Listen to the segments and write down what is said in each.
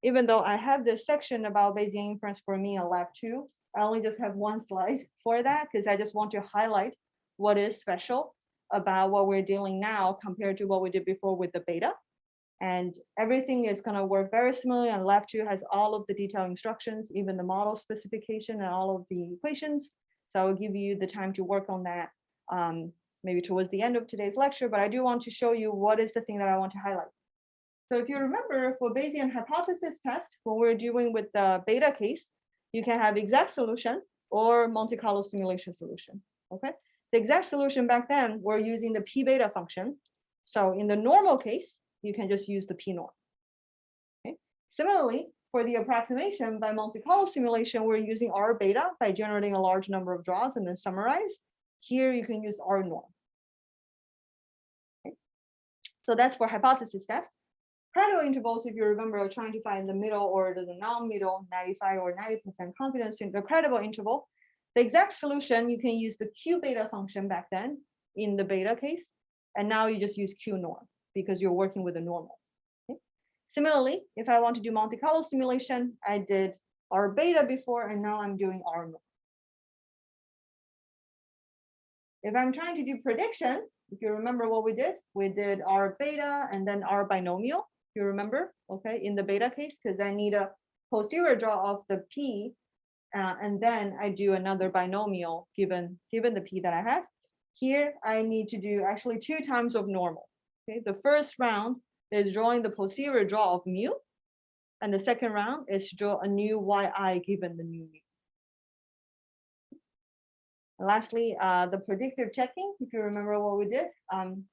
even though I have this section about Bayesian inference for me in lab 2, I only just have one slide for that because I just want to highlight what is special about what we're dealing now compared to what we did before with the beta. And everything is going to work very similarly, and lab 2 has all of the detailed instructions, even the model specification and all of the equations. So I will give you the time to work on that maybe towards the end of today's lecture, but I do want to show you what is the thing that I want to highlight. So if you remember, for Bayesian hypothesis test, when we're doing with the beta case, you can have exact solution or Monte Carlo simulation solution, okay? The exact solution back then, we're using the p beta function. So in the normal case, you can just use the p norm. Okay. Similarly, for the approximation by Monte Carlo simulation, we're using R beta by generating a large number of draws and then summarize. Here you can use R norm. Okay. So that's for hypothesis test. Credible intervals, if you remember, are trying to find the middle or the non-middle, 95 or 90% confidence in the credible interval. The exact solution, you can use the Q beta function back then in the beta case, and now you just use Q norm because you're working with a normal. Okay. Similarly, if I want to do Monte Carlo simulation, I did R beta before, and now I'm doing R norm. If I'm trying to do prediction, if you remember what we did R beta and then R binomial, if you remember, okay, in the beta case, because I need a posterior draw of the P, and then I do another binomial given the P that I have. Here, I need to do actually 2 times of normal. Okay, the first round is drawing the posterior draw of mu, and the second round is to draw a new yi given the new mu. And lastly, the predictive checking, if you remember what we did,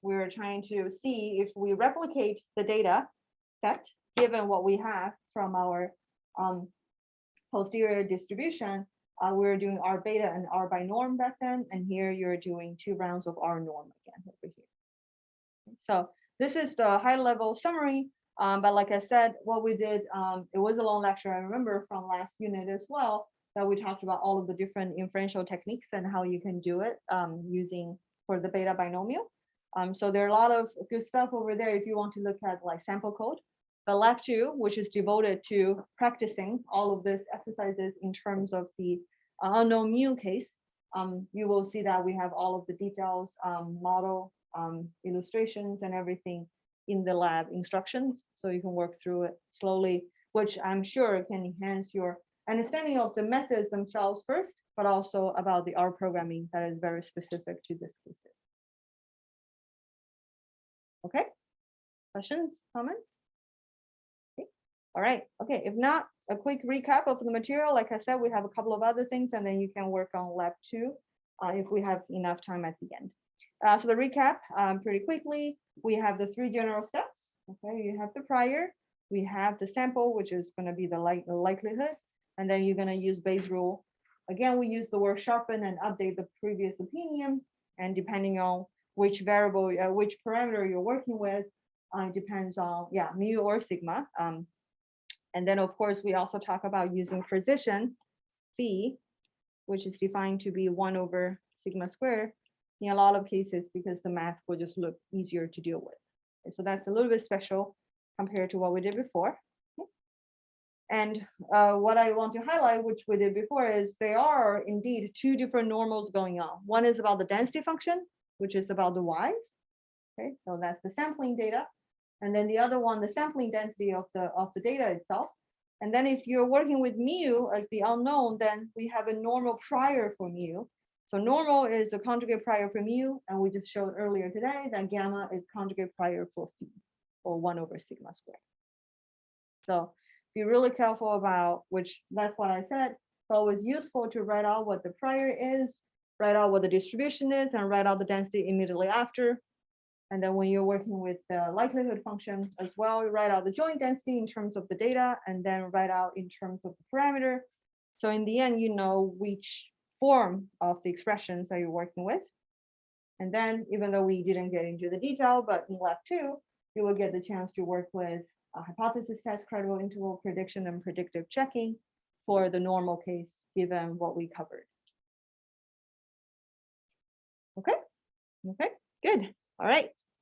we were trying to see if we replicate the data set given what we have from our posterior distribution. We were doing R beta and R binorm back then, and here you're doing 2 rounds of R norm again over here. So this is the high level summary, but like I said, what we did, it was a long lecture, I remember from last unit as well, that we talked about all of the different inferential techniques and how you can do it using for the beta binomial. So there are a lot of good stuff over there if you want to look at like sample code. The lab 2, which is devoted to practicing all of these exercises in terms of the unknown mu case, you will see that we have all of the details, model, illustrations and everything in the lab instructions. So you can work through it slowly, which I'm sure can enhance your understanding of the methods themselves first, but also about the R programming that is very specific to this case. Okay, questions, comments? Okay. All right, okay, if not, a quick recap of the material. Like I said, we have a couple of other things, and then you can work on lab 2 if we have enough time at the end. So the recap, pretty quickly, we have the 3 general steps. Okay, you have the prior, we have the sample, which is going to be the likelihood, and then you're going to use Bayes rule. Again, we use the word sharpen and update the previous opinion, and depending on which variable, which parameter you're working with, depends on, yeah, mu or sigma. And then, of course, we also talk about using precision phi, which is defined to be 1 over sigma squared in a lot of cases because the math will just look easier to deal with. Okay, so that's a little bit special compared to what we did before. Okay. And what I want to highlight, which we did before, is there are indeed 2 different normals going on. One is about the density function, which is about the y's. Okay, so that's the sampling data. And then the other one, the sampling density of the data itself. And then if you're working with mu as the unknown, then we have a normal prior for mu. So normal is a conjugate prior for mu, and we just showed earlier today that gamma is conjugate prior for phi, or 1 over sigma squared. So be really careful about which, that's what I said. It's always useful to write out what the prior is, write out what the distribution is, and write out the density immediately after. And then when you're working with the likelihood function as well, you write out the joint density in terms of the data, and then write out in terms of the parameter. So in the end, you know which form of the expressions that you're working with. And then, even though we didn't get into the detail, but in lab 2, you will get the chance to work with a hypothesis test, credible interval prediction, and predictive checking for the normal case, given what we covered. Okay, okay, good. All right.